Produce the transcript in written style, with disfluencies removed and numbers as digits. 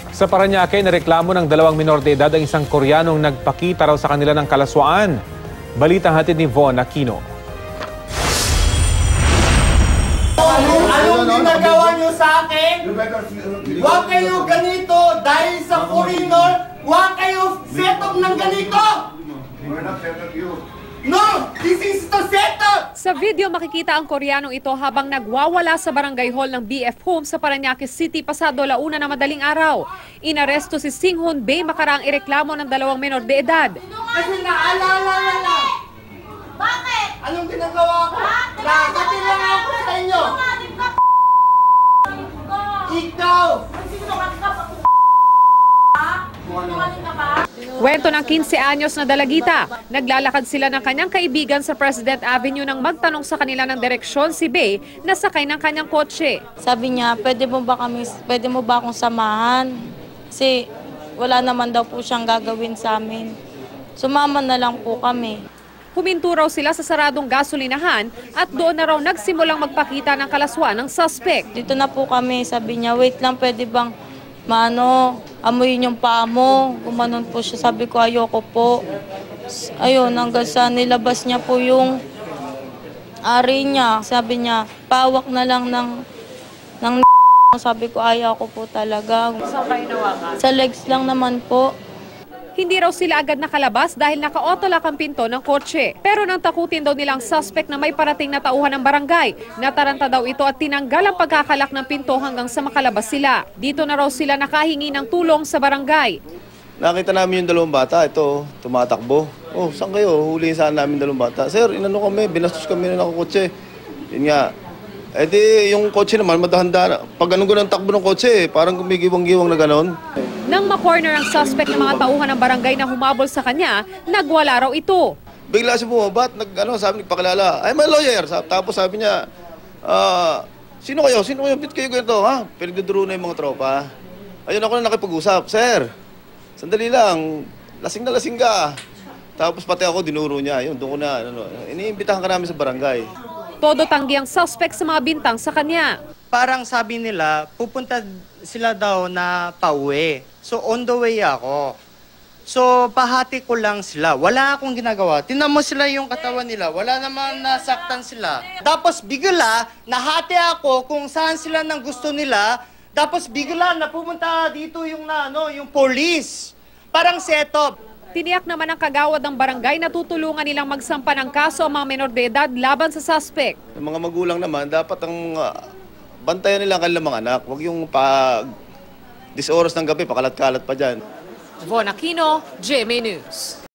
Sa Parañaque, nareklamo ng dalawang minor de edad ang isang Koreanong nagpakita raw sa kanila ng kalaswaan. Balitang hatid ni Von Aquino. Anong ginagawa niyo sa akin? Huwag kayo ganito dahil sa foreigner. Huwag kayo set up ng ganito. No! This is the setup! Sa video makikita ang Koreanong ito habang nagwawala sa barangay hall ng BF Home sa Parañaque City pasado 1:00 na madaling araw. Inaresto si Singhun Bae makaraang ireklamo ng dalawang menor de edad. Kasi naalala na lang. Bakit? Anong ginagawa ko? Nakatin lang ako sa inyo. Ikaw! Kwento ng 15 anyos na dalagita. Naglalakad sila ng kanyang kaibigan sa President Avenue nang magtanong sa kanila ng direksyon si Bae na sakay ng kanyang kotse. Sabi niya, pwede mo ba akong samahan? Kasi wala naman daw po siyang gagawin sa amin. Sumama na lang po kami. Huminto raw sila sa saradong gasolinahan at doon na raw nagsimulang magpakita ng kalaswaan ng suspect. Dito na po kami, sabi niya, wait lang, pwede bang amuyin yung paa mo? Gumanon po siya, sabi ko, ayoko po. Ayun, hanggang sa nilabas niya po yung ari niya. Sabi niya, pawak na lang ng sabi ko, ayaw ko po talaga. Saan kayo nawakan? Sa legs lang naman po. Hindi raw sila agad nakalabas dahil naka-autolock ang pinto ng kotse. Pero nang takutin daw nilang suspect na may parating na tauhan ng barangay, nataranta daw ito at tinanggal ang pagkakalak ng pinto hanggang sa makalabas sila. Dito na raw sila nakahingi ng tulong sa barangay. Nakita namin yung dalawang bata, ito, tumatakbo. Oh, saan kayo? Huliin sana namin dalawang bata. Sir, inano kami, binastos kami na nakakotse. Yun nga. Eh di, yung kotse naman, madahanda. Pag anong ganun takbo ng kotse, parang gumigiwang-giwang na ganon. Nang makorner ang suspect ng mga tauhan ng barangay na humabol sa kanya, nagwala raw ito. Bigla siya bumabat, sabi nagpakilala, I'm a lawyer. Tapos sabi niya, sino kayo? Ba't kayo ganito? Ha? Pinagduduro na yung mga tropa. Ayun ako na nakipag-usap. Sir, sandali lang, lasing na lasing ka. Tapos pati ako, dinuro niya. Ayun, doon ko na, iniimbitahan ka namin sa barangay. Todo tanggi ang suspect sa mga bintang sa kanya. Parang sabi nila, pupunta sila daw na pauwi. So on the way ako. So pahati ko lang sila. Wala akong ginagawa. Tingnan mo sila yung katawan nila. Wala naman nasaktan sila. Tapos bigla, nahati ako kung saan sila nang gusto nila. Tapos bigla, napumunta dito yung police. Parang set-up. Tiniyak naman ng kagawad ng barangay na tutulungan nilang magsampa ng kaso ang mga menor de edad laban sa suspect. Yung mga magulang naman, dapat ang bantayan nila ang kanilang mga anak. Huwag yung 10 oras ng gabi, pakalat-kalat pa dyan. Von Aquino, GMA News.